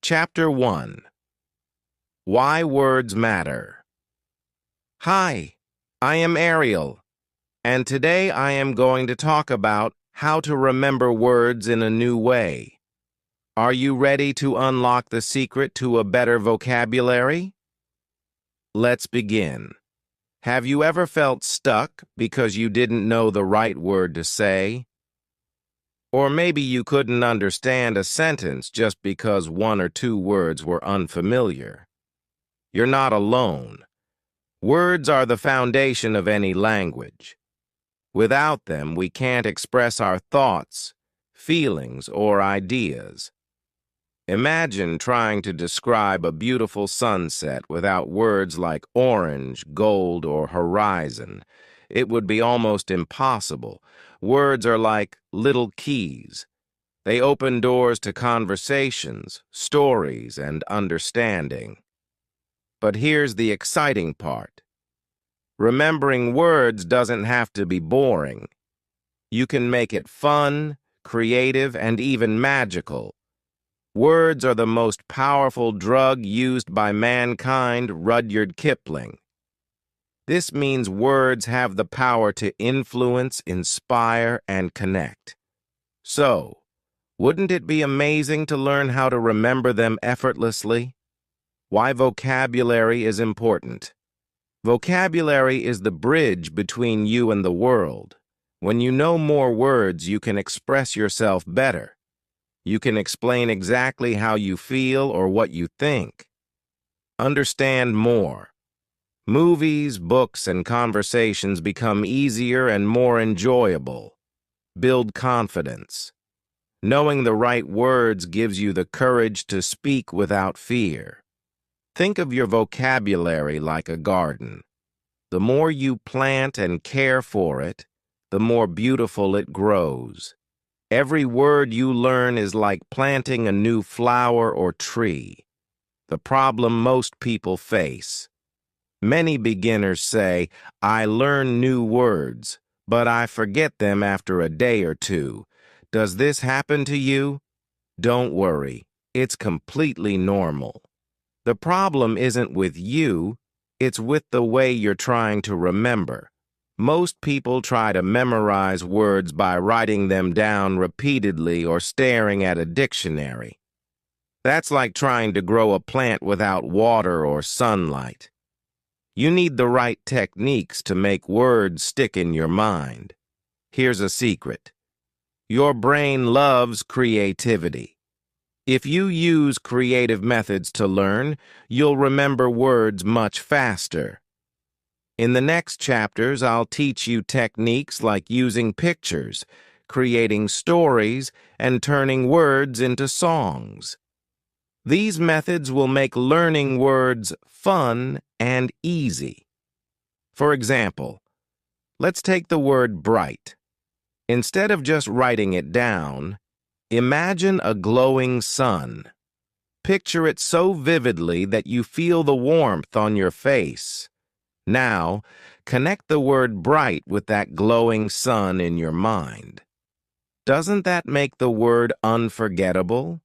Chapter 1. Why Words Matter. Hi, I am Ariel, and today I am going to talk about how to remember words in a new way. Are you ready to unlock the secret to a better vocabulary? Let's begin. Have you ever felt stuck because you didn't know the right word to say? Or maybe you couldn't understand a sentence just because one or two words were unfamiliar. You're not alone. Words are the foundation of any language. Without them, we can't express our thoughts, feelings, or ideas. Imagine trying to describe a beautiful sunset without words like orange, gold, or horizon. It would be almost impossible. Words are like little keys. They open doors to conversations, stories, and understanding. But here's the exciting part. Remembering words doesn't have to be boring. You can make it fun, creative, and even magical. Words are the most powerful drug used by mankind, Rudyard Kipling. This means words have the power to influence, inspire, and connect. So, wouldn't it be amazing to learn how to remember them effortlessly? Why vocabulary is important. Vocabulary is the bridge between you and the world. When you know more words, you can express yourself better. You can explain exactly how you feel or what you think. Understand more. Movies, books, and conversations become easier and more enjoyable. Build confidence. Knowing the right words gives you the courage to speak without fear. Think of your vocabulary like a garden. The more you plant and care for it, the more beautiful it grows. Every word you learn is like planting a new flower or tree. The problem most people face. Many beginners say, I learn new words, but I forget them after a day or two. Does this happen to you? Don't worry, it's completely normal. The problem isn't with you, it's with the way you're trying to remember. Most people try to memorize words by writing them down repeatedly or staring at a dictionary. That's like trying to grow a plant without water or sunlight. You need the right techniques to make words stick in your mind. Here's a secret. Your brain loves creativity. If you use creative methods to learn, you'll remember words much faster. In the next chapters, I'll teach you techniques like using pictures, creating stories, and turning words into songs. These methods will make learning words fun and easy. For example, let's take the word bright. Instead of just writing it down, imagine a glowing sun. Picture it so vividly that you feel the warmth on your face. Now, connect the word bright with that glowing sun in your mind. Doesn't that make the word unforgettable?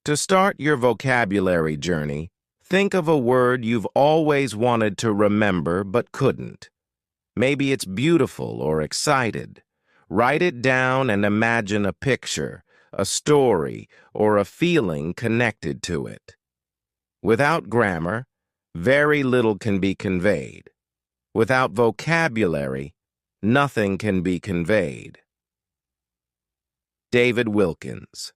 To start your vocabulary journey, think of a word you've always wanted to remember but couldn't. Maybe it's beautiful or excited. Write it down and imagine a picture, a story, or a feeling connected to it. Without grammar, very little can be conveyed. Without vocabulary, nothing can be conveyed. David Wilkins.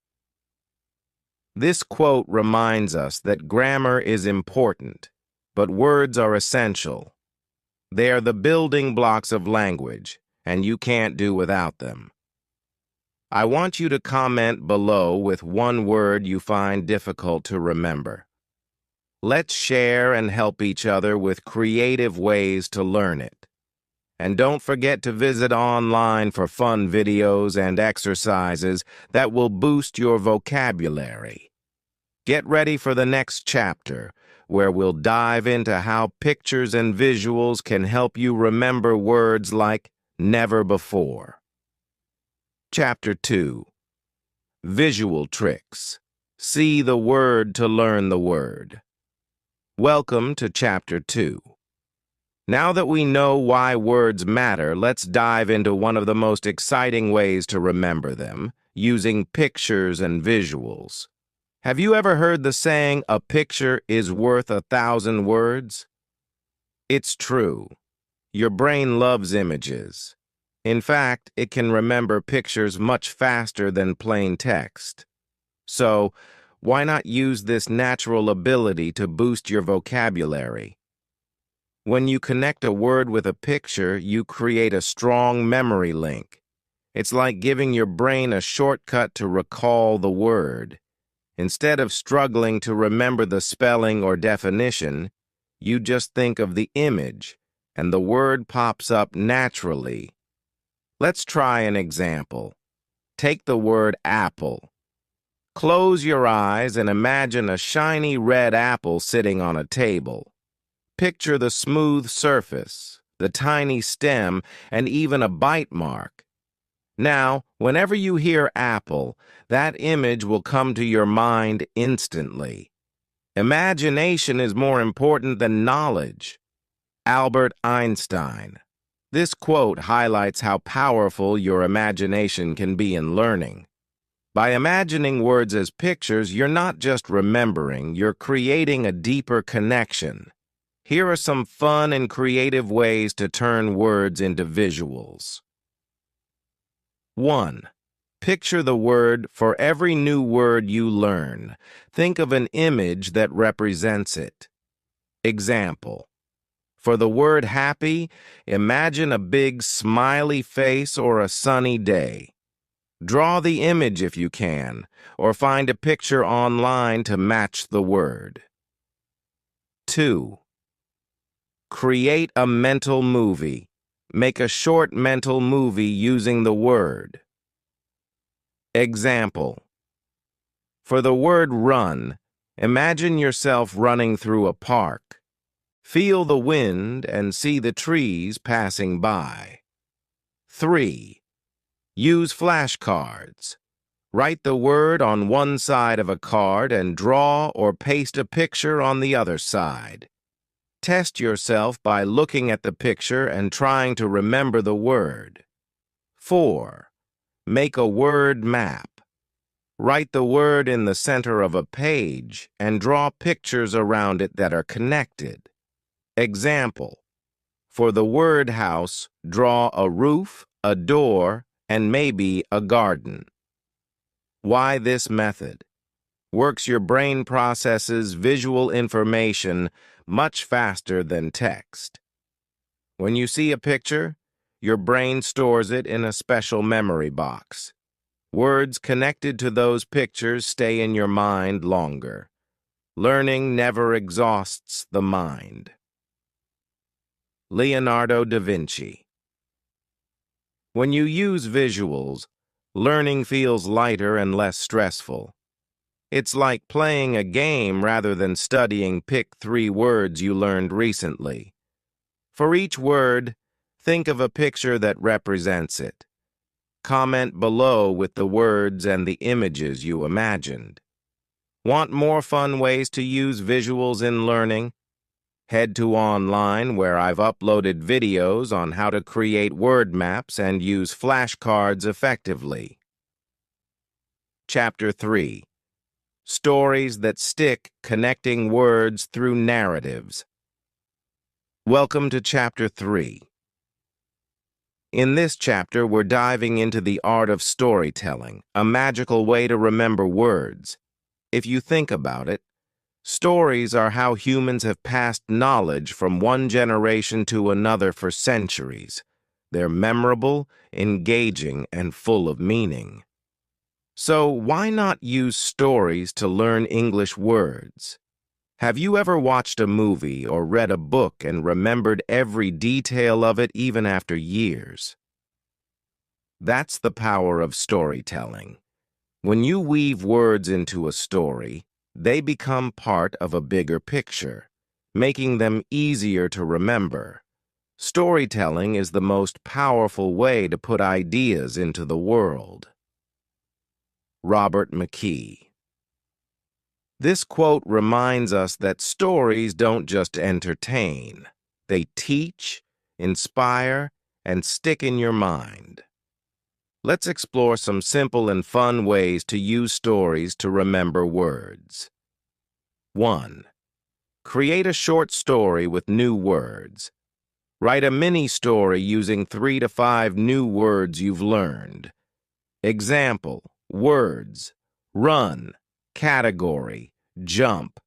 This quote reminds us that grammar is important, but words are essential. They are the building blocks of language, and you can't do without them. I want you to comment below with one word you find difficult to remember. Let's share and help each other with creative ways to learn it. And don't forget to visit online for fun videos and exercises that will boost your vocabulary. Get ready for the next chapter, where we'll dive into how pictures and visuals can help you remember words like never before. Chapter 2. Visual Tricks. See the word to learn the word. Welcome to Chapter 2. Now that we know why words matter, let's dive into one of the most exciting ways to remember them, using pictures and visuals. Have you ever heard the saying, "A picture is worth 1,000 words"? It's true. Your brain loves images. In fact, it can remember pictures much faster than plain text. So, why not use this natural ability to boost your vocabulary? When you connect a word with a picture, you create a strong memory link. It's like giving your brain a shortcut to recall the word. Instead of struggling to remember the spelling or definition, you just think of the image, and the word pops up naturally. Let's try an example. Take the word apple. Close your eyes and imagine a shiny red apple sitting on a table. Picture the smooth surface, the tiny stem, and even a bite mark. Now, whenever you hear apple, that image will come to your mind instantly. Imagination is more important than knowledge. Albert Einstein. This quote highlights how powerful your imagination can be in learning. By imagining words as pictures, you're not just remembering, you're creating a deeper connection. Here are some fun and creative ways to turn words into visuals. 1. Picture the word. For every new word you learn, think of an image that represents it. Example. For the word happy, imagine a big smiley face or a sunny day. Draw the image if you can, or find a picture online to match the word. 2. Create a mental movie. Make a short mental movie using the word. Example. For the word run, imagine yourself running through a park. Feel the wind and see the trees passing by. 3. Use flashcards. Write the word on one side of a card and draw or paste a picture on the other side. Test yourself by looking at the picture and trying to remember the word. 4. Make a word map. Write the word in the center of a page and draw pictures around it that are connected. Example. For the word house, draw a roof, a door, and maybe a garden. Why this method? Works your brain processes visual information much faster than text. When you see a picture, your brain stores it in a special memory box. Words connected to those pictures stay in your mind longer. Learning never exhausts the mind. Leonardo da Vinci. When you use visuals, learning feels lighter and less stressful. It's like playing a game rather than studying. Pick 3 words you learned recently. For each word, think of a picture that represents it. Comment below with the words and the images you imagined. Want more fun ways to use visuals in learning? Head to online where I've uploaded videos on how to create word maps and use flashcards effectively. Chapter 3. Stories that stick, connecting words through narratives. Welcome to Chapter 3. In this chapter, we're diving into the art of storytelling, a magical way to remember words. If you think about it, stories are how humans have passed knowledge from one generation to another for centuries. They're memorable, engaging, and full of meaning. So why not use stories to learn English words? Have you ever watched a movie or read a book and remembered every detail of it even after years? That's the power of storytelling. When you weave words into a story, they become part of a bigger picture, making them easier to remember. Storytelling is the most powerful way to put ideas into the world. Robert McKee. This quote reminds us that stories don't just entertain. They teach, inspire, and stick in your mind. Let's explore some simple and fun ways to use stories to remember words. 1. Create a short story with new words. Write a mini story using 3 to 5 new words you've learned. Example, words: run, category, jump,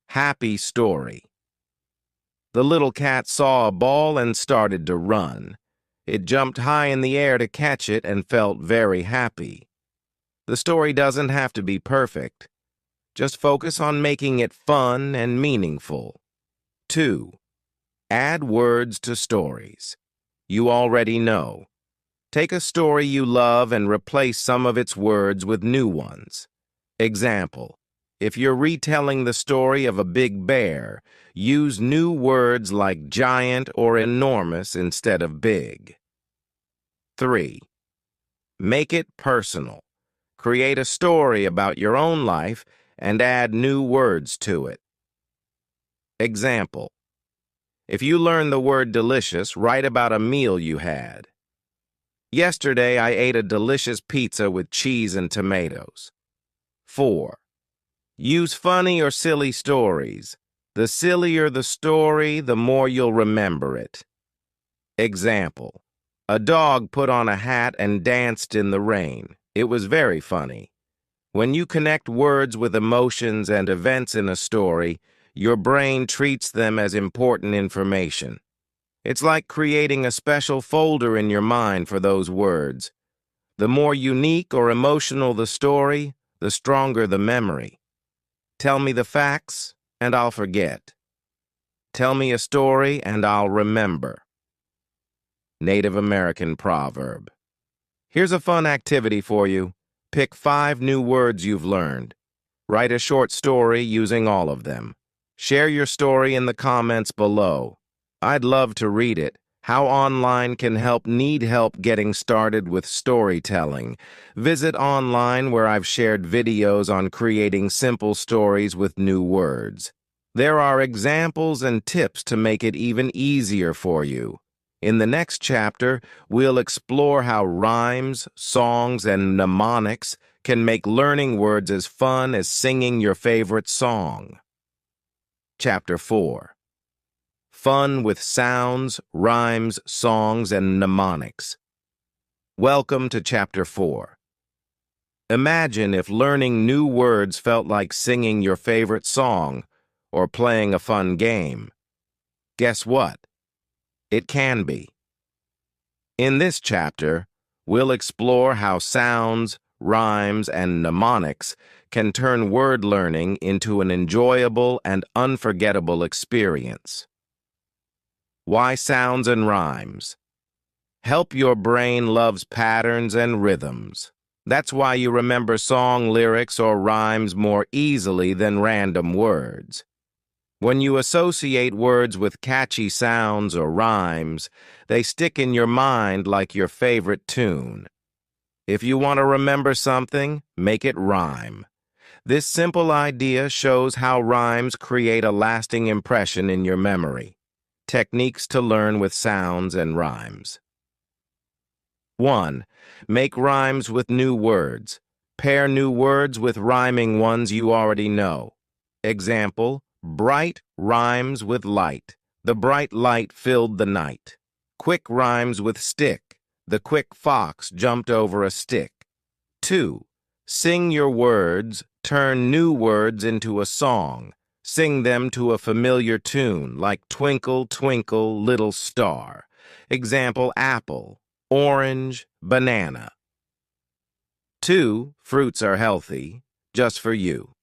happy story. The little cat saw a ball and started to run. It jumped high in the air to catch it and felt very happy. The story doesn't have to be perfect. Just focus on making it fun and meaningful. 2. Add words to stories. You already know. Take a story you love and replace some of its words with new ones. Example, if you're retelling the story of a big bear, use new words like giant or enormous instead of big. 3. Make it personal. Create a story about your own life and add new words to it. Example, if you learn the word delicious, write about a meal you had. Yesterday, I ate a delicious pizza with cheese and tomatoes. 4. Use funny or silly stories. The sillier the story, the more you'll remember it. Example, a dog put on a hat and danced in the rain. It was very funny. When you connect words with emotions and events in a story, your brain treats them as important information. It's like creating a special folder in your mind for those words. The more unique or emotional the story, the stronger the memory. Tell me the facts, and I'll forget. Tell me a story, and I'll remember. Native American proverb. Here's a fun activity for you. Pick 5 new words you've learned. Write a short story using all of them. Share your story in the comments below. I'd love to read it. How online can help need help getting started with storytelling. Visit online where I've shared videos on creating simple stories with new words. There are examples and tips to make it even easier for you. In the next chapter, we'll explore how rhymes, songs, and mnemonics can make learning words as fun as singing your favorite song. Chapter 4. Fun with sounds, rhymes, songs, and mnemonics. Welcome to Chapter 4. Imagine if learning new words felt like singing your favorite song or playing a fun game. Guess what? It can be. In this chapter, we'll explore how sounds, rhymes, and mnemonics can turn word learning into an enjoyable and unforgettable experience. Why sounds and rhymes? Help your brain loves patterns and rhythms. That's why you remember song lyrics or rhymes more easily than random words. When you associate words with catchy sounds or rhymes, they stick in your mind like your favorite tune. If you want to remember something, make it rhyme. This simple idea shows how rhymes create a lasting impression in your memory. Techniques to learn with sounds and rhymes. 1. Make rhymes with new words. Pair new words with rhyming ones you already know. Example, bright rhymes with light. The bright light filled the night. Quick rhymes with stick. The quick fox jumped over a stick. 2. Sing your words. Turn new words into a song. Sing them to a familiar tune, like Twinkle, Twinkle, Little Star. Example, apple, orange, banana. 2. Fruits are healthy, just for you.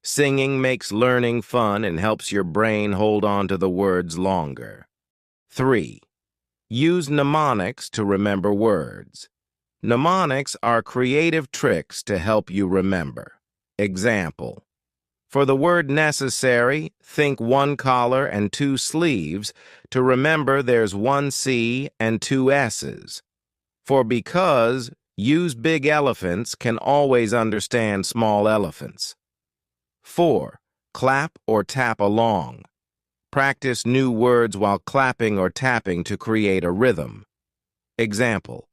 Singing makes learning fun and helps your brain hold on to the words longer. 3. Use mnemonics to remember words. Mnemonics are creative tricks to help you remember. Example, for the word necessary, think 1 collar and 2 sleeves to remember there's 1 C and 2 S's. For because, use big elephants can always understand small elephants. 4. Clap or tap along. Practice new words while clapping or tapping to create a rhythm. Example: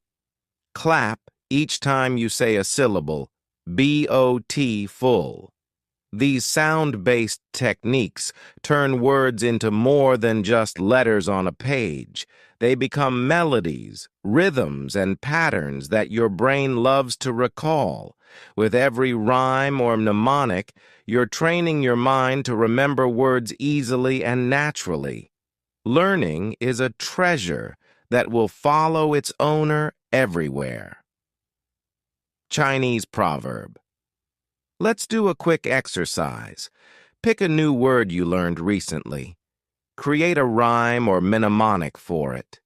clap each time you say a syllable, BOT full. These sound-based techniques turn words into more than just letters on a page. They become melodies, rhythms, and patterns that your brain loves to recall. With every rhyme or mnemonic, you're training your mind to remember words easily and naturally. Learning is a treasure that will follow its owner everywhere. Chinese proverb. Let's do a quick exercise. Pick a new word you learned recently. Create a rhyme or mnemonic for it.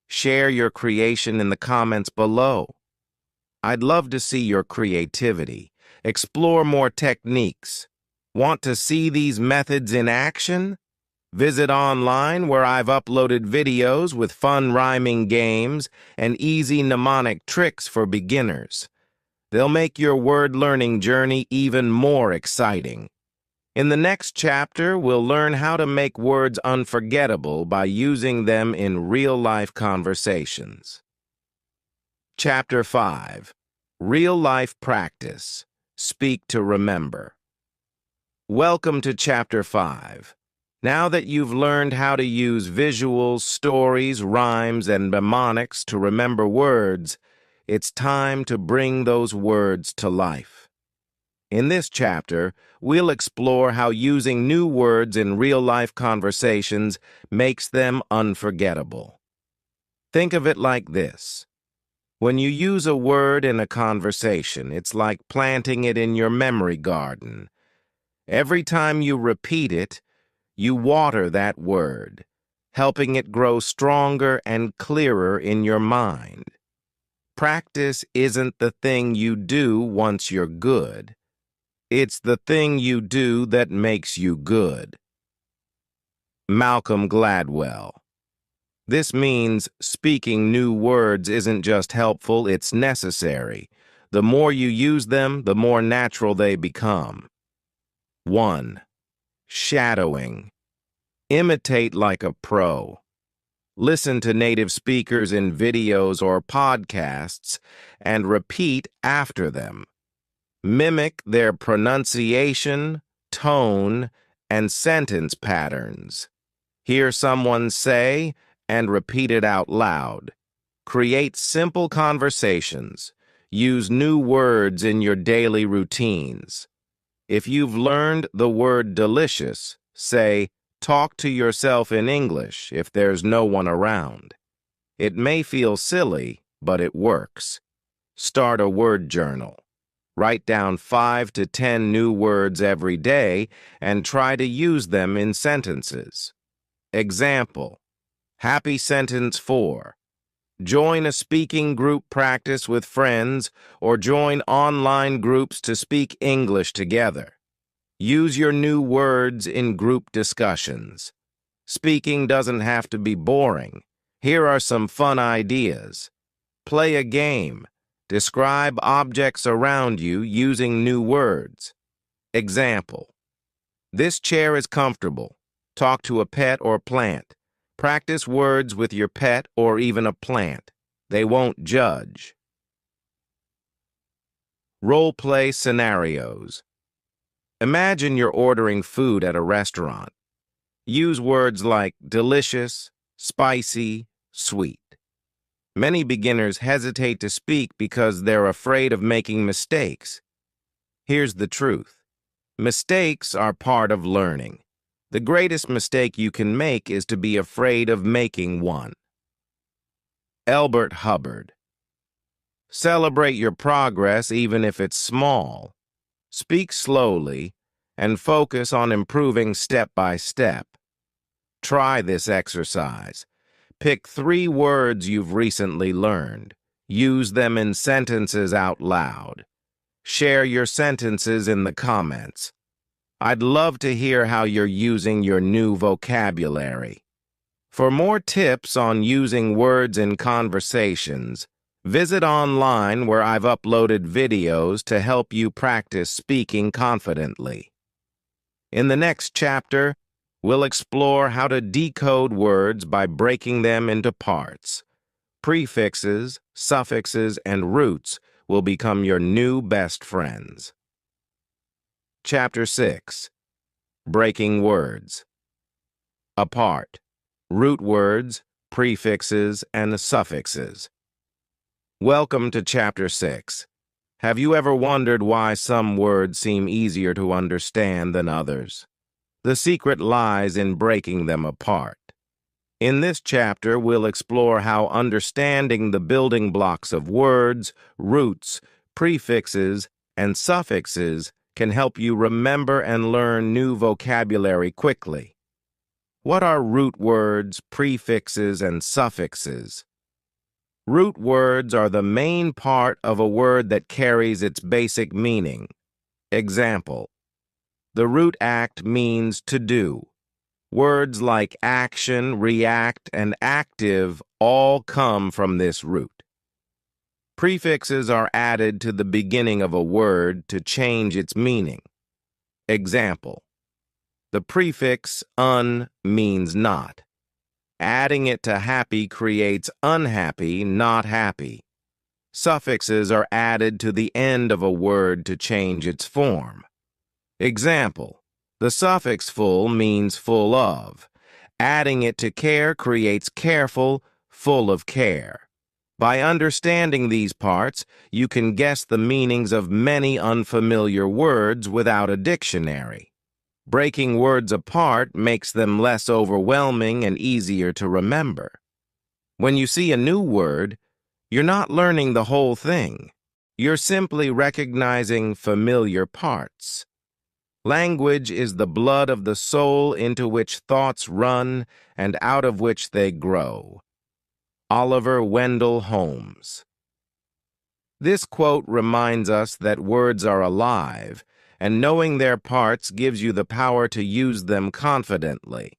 Share your creation in the comments below. I'd love to see your creativity. Explore more techniques. Want to see these methods in action? Visit online where I've uploaded videos with fun rhyming games and easy mnemonic tricks for beginners. They'll make your word-learning journey even more exciting. In the next chapter, we'll learn how to make words unforgettable by using them in real-life conversations. Chapter 5. Real-Life Practice. Speak to Remember. Welcome to Chapter 5. Now that you've learned how to use visuals, stories, rhymes, and mnemonics to remember words, it's time to bring those words to life. In this chapter, we'll explore how using new words in real-life conversations makes them unforgettable. Think of it like this. When you use a word in a conversation, it's like planting it in your memory garden. Every time you repeat it, you water that word, helping it grow stronger and clearer in your mind. Practice isn't the thing you do once you're good. It's the thing you do that makes you good. Malcolm Gladwell. This means speaking new words isn't just helpful, it's necessary. The more you use them, the more natural they become. 1. Shadowing. Imitate like a pro. Listen to native speakers in videos or podcasts and repeat after them. Mimic their pronunciation, tone, and sentence patterns. Hear someone say and repeat it out loud. Create simple conversations. Use new words in your daily routines. If you've learned the word delicious, say, talk to yourself in English if there's no one around. It may feel silly, but it works. Start a word journal. Write down 5 to 10 new words every day and try to use them in sentences. Example: Happy sentence 4. Join a speaking group practice with friends or join online groups to speak English together. Use your new words in group discussions. Speaking doesn't have to be boring. Here are some fun ideas. Play a game. Describe objects around you using new words. Example: This chair is comfortable. Talk to a pet or plant. Practice words with your pet or even a plant. They won't judge. Role-play scenarios. Imagine you're ordering food at a restaurant. Use words like delicious, spicy, sweet. Many beginners hesitate to speak because they're afraid of making mistakes. Here's the truth. Mistakes are part of learning. The greatest mistake you can make is to be afraid of making one. Elbert Hubbard. Celebrate your progress even if it's small. Speak slowly and focus on improving step by step. Try this exercise. Pick 3 words you've recently learned. Use them in sentences out loud. Share your sentences in the comments. I'd love to hear how you're using your new vocabulary. For more tips on using words in conversations, visit online where I've uploaded videos to help you practice speaking confidently. In the next chapter, we'll explore how to decode words by breaking them into parts. Prefixes, suffixes, and roots will become your new best friends. Chapter 6. Breaking Words. Apart. Root words, prefixes, and suffixes. Welcome to Chapter 6. Have you ever wondered why some words seem easier to understand than others? The secret lies in breaking them apart. In this chapter, we'll explore how understanding the building blocks of words, roots, prefixes, and suffixes can help you remember and learn new vocabulary quickly. What are root words, prefixes, and suffixes? Root words are the main part of a word that carries its basic meaning. Example: the root act means to do. Words like action, react, and active all come from this root. Prefixes are added to the beginning of a word to change its meaning. Example: the prefix un means not. Adding it to happy creates unhappy, not happy. Suffixes are added to the end of a word to change its form. Example: the suffix full means full of. Adding it to care creates careful, full of care. By understanding these parts, you can guess the meanings of many unfamiliar words without a dictionary. Breaking words apart makes them less overwhelming and easier to remember. When you see a new word, you're not learning the whole thing. You're simply recognizing familiar parts. Language is the blood of the soul into which thoughts run and out of which they grow. Oliver Wendell Holmes. This quote reminds us that words are alive, and knowing their parts gives you the power to use them confidently.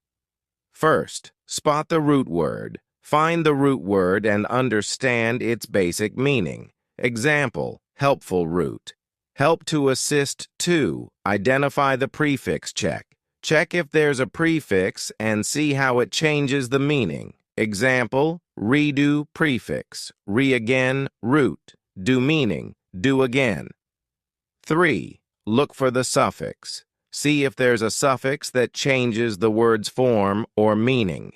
First, spot the root word. Find the root word and understand its basic meaning. Example: helpful root. Help to assist to. Identify the prefix check. Check if there's a prefix and see how it changes the meaning. Example: redo prefix. Re-again root. Do meaning. Do again. 3. Look for the suffix. See if there's a suffix that changes the word's form or meaning.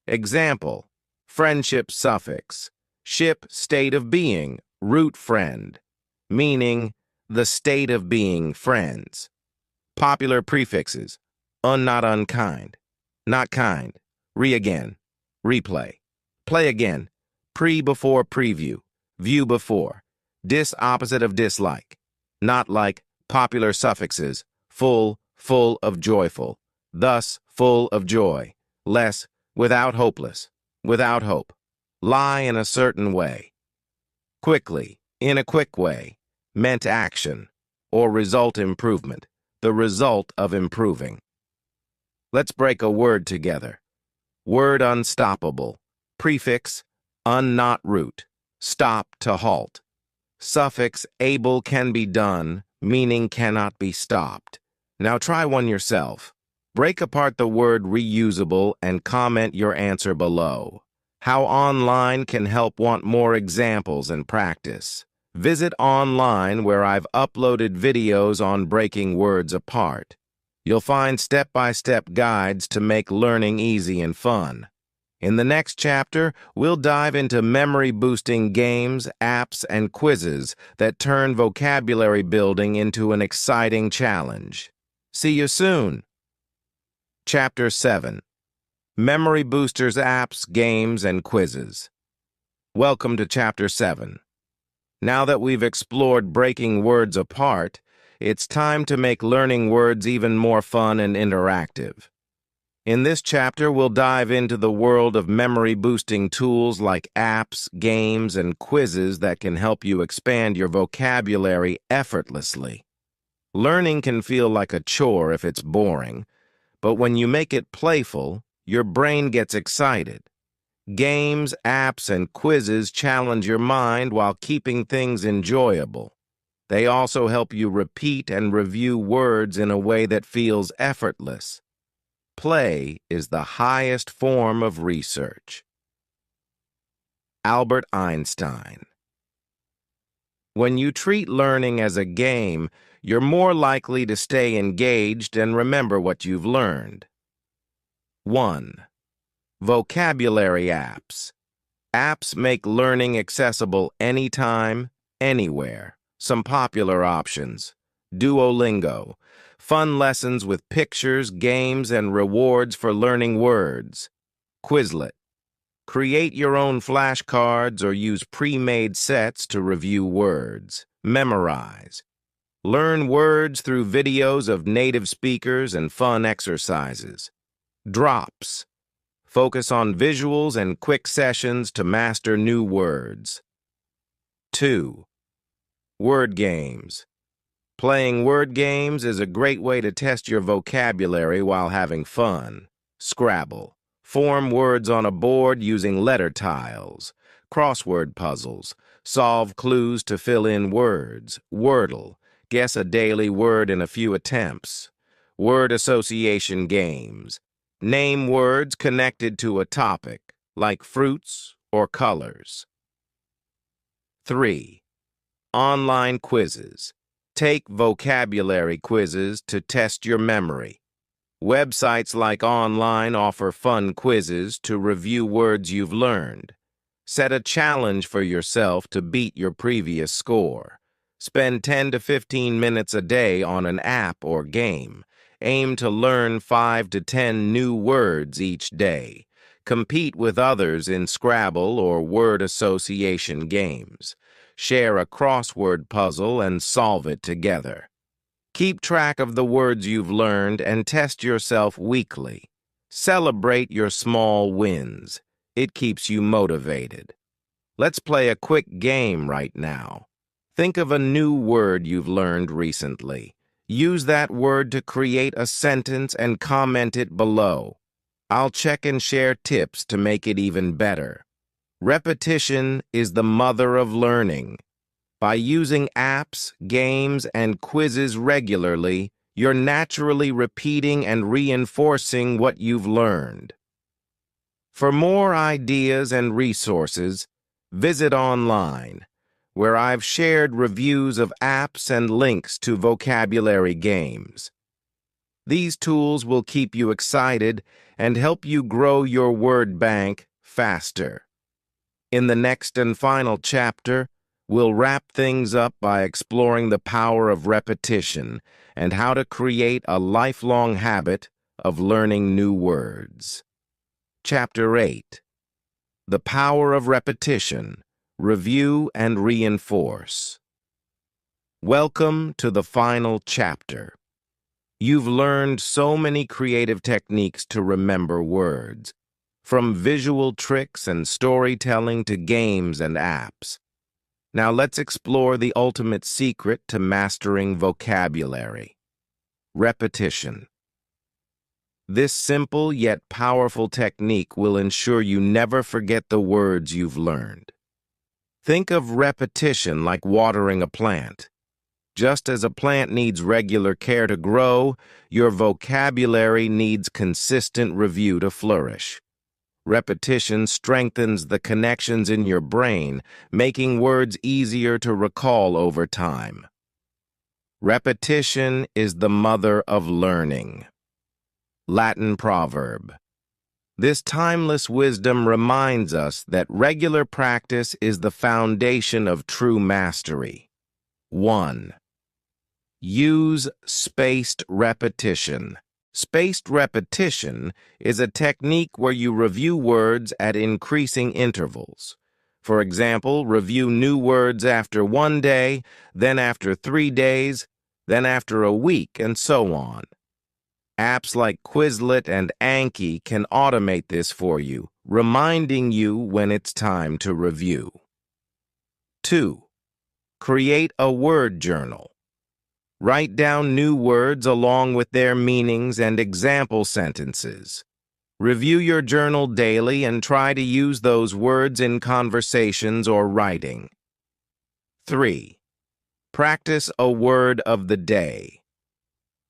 Example: friendship suffix. Ship state of being. Root friend. Meaning the state of being friends. Popular prefixes: not unkind, not kind, re-again, replay, play again, pre-before preview, view before, dis opposite of dislike, not like. Popular suffixes: full, full of joyful, thus full of joy, less, without hopeless, without hope, lie in a certain way, quickly, in a quick way, meant action, or result improvement, the result of improving. Let's break a word together. Word unstoppable. Prefix not root. Stop to halt. Suffix able can be done, meaning cannot be stopped. Now try one yourself. Break apart the word reusable and comment your answer below. How online can help want more examples and practice. Visit online where I've uploaded videos on breaking words apart. You'll find step-by-step guides to make learning easy and fun. In the next chapter, we'll dive into memory-boosting games, apps, and quizzes that turn vocabulary building into an exciting challenge. See you soon. Chapter 7. Memory Boosters Apps, Games, and Quizzes. Welcome to Chapter 7. Now that we've explored breaking words apart, it's time to make learning words even more fun and interactive. In this chapter, we'll dive into the world of memory-boosting tools like apps, games, and quizzes that can help you expand your vocabulary effortlessly. Learning can feel like a chore if it's boring, but when you make it playful, your brain gets excited. Games, apps, and quizzes challenge your mind while keeping things enjoyable. They also help you repeat and review words in a way that feels effortless. Play is the highest form of research. Albert Einstein. When you treat learning as a game, you're more likely to stay engaged and remember what you've learned. 1. Vocabulary apps. Apps make learning accessible anytime, anywhere. Some popular options: Duolingo, fun lessons with pictures, games, and rewards for learning words. Quizlet, create your own flashcards or use pre-made sets to review words. Memorize, learn words through videos of native speakers and fun exercises. Drops, focus on visuals and quick sessions to master new words. 2. Word games. Playing word games is a great way to test your vocabulary while having fun. Scrabble. Form words on a board using letter tiles. Crossword puzzles. Solve clues to fill in words. Wordle. Guess a daily word in a few attempts. Word association games. Name words connected to a topic, like fruits or colors. 3. Online quizzes. Take vocabulary quizzes to test your memory. Websites like Online offer fun quizzes to review words you've learned. Set a challenge for yourself to beat your previous score. Spend 10 to 15 minutes a day on an app or game. Aim to learn 5 to 10 new words each day. Compete with others in Scrabble or word association games. Share a crossword puzzle and solve it together. Keep track of the words you've learned and test yourself weekly. Celebrate your small wins. It keeps you motivated. Let's play a quick game right now. Think of a new word you've learned recently. Use that word to create a sentence and comment it below. I'll check and share tips to make it even better. Repetition is the mother of learning. By using apps, games, and quizzes regularly, you're naturally repeating and reinforcing what you've learned. For more ideas and resources, visit Online, where I've shared reviews of apps and links to vocabulary games. These tools will keep you excited and help you grow your word bank faster. In the next and final chapter, we'll wrap things up by exploring the power of repetition and how to create a lifelong habit of learning new words. Chapter 8. The Power of Repetition. Review and Reinforce. Welcome to the final chapter. You've learned so many creative techniques to remember words, from visual tricks and storytelling to games and apps. Now let's explore the ultimate secret to mastering vocabulary: repetition. This simple yet powerful technique will ensure you never forget the words you've learned. Think of repetition like watering a plant. Just as a plant needs regular care to grow, your vocabulary needs consistent review to flourish. Repetition strengthens the connections in your brain, making words easier to recall over time. Repetition is the mother of learning. Latin proverb. This timeless wisdom reminds us that regular practice is the foundation of true mastery. 1. Use spaced repetition. Spaced repetition is a technique where you review words at increasing intervals. For example, review new words after 1 day, then after 3 days, then after a week, and so on. Apps like Quizlet and Anki can automate this for you, reminding you when it's time to review. 2. Create a word journal. Write down new words along with their meanings and example sentences. Review your journal daily and try to use those words in conversations or writing. 3. Practice a word of the day.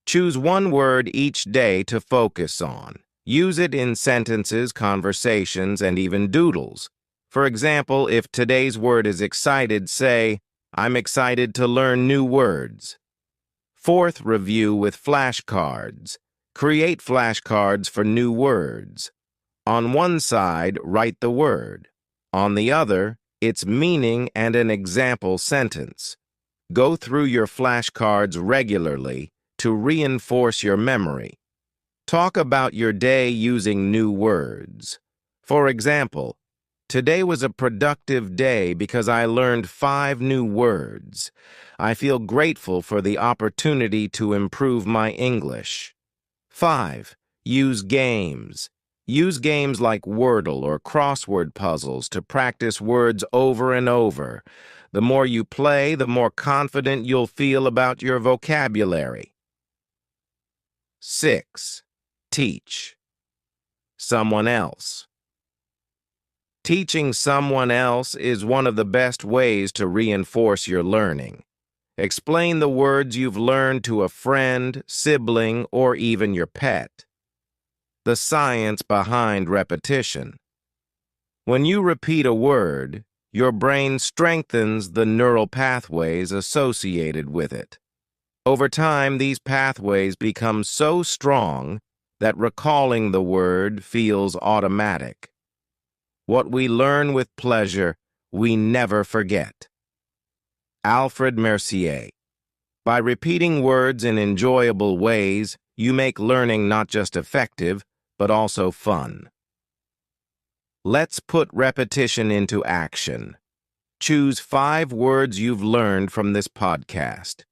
Choose one word each day to focus on. Use it in sentences, conversations, and even doodles. For example, if today's word is excited, say, "I'm excited to learn new words." Fourth, review with flashcards. Create flashcards for new words. On one side, write the word. On the other, its meaning and an example sentence. Go through your flashcards regularly to reinforce your memory. Talk about your day using new words. For example, today was a productive day because I learned 5 new words. I feel grateful for the opportunity to improve my English. 5. Use games. Use games like Wordle or crossword puzzles to practice words over and over. The more you play, the more confident you'll feel about your vocabulary. 6. Teach someone else. Teaching someone else is one of the best ways to reinforce your learning. Explain the words you've learned to a friend, sibling, or even your pet. The science behind repetition. When you repeat a word, your brain strengthens the neural pathways associated with it. Over time, these pathways become so strong that recalling the word feels automatic. What we learn with pleasure, we never forget. Alfred Mercier. By repeating words in enjoyable ways, you make learning not just effective, but also fun. Let's put repetition into action. Choose 5 words you've learned from this podcast.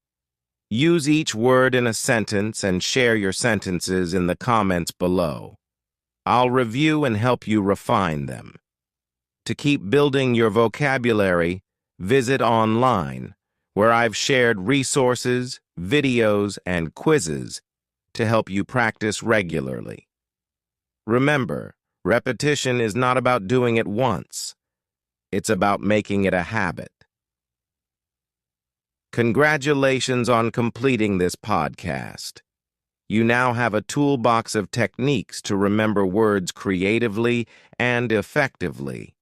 Use each word in a sentence and share your sentences in the comments below. I'll review and help you refine them. To keep building your vocabulary, visit online, where I've shared resources, videos, and quizzes to help you practice regularly. Remember, repetition is not about doing it once. It's about making it a habit. Congratulations on completing this podcast. You now have a toolbox of techniques to remember words creatively and effectively.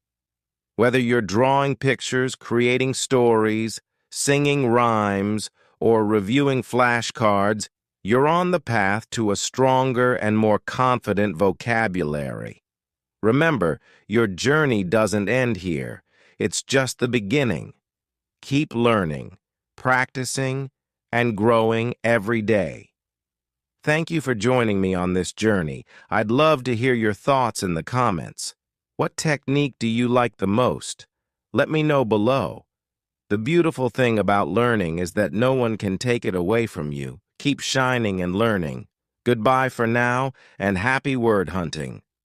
Whether you're drawing pictures, creating stories, singing rhymes, or reviewing flashcards, you're on the path to a stronger and more confident vocabulary. Remember, your journey doesn't end here. It's just the beginning. Keep learning, practicing, and growing every day. Thank you for joining me on this journey. I'd love to hear your thoughts in the comments. What technique do you like the most? Let me know below. The beautiful thing about learning is that no one can take it away from you. Keep shining and learning. Goodbye for now, and happy word hunting.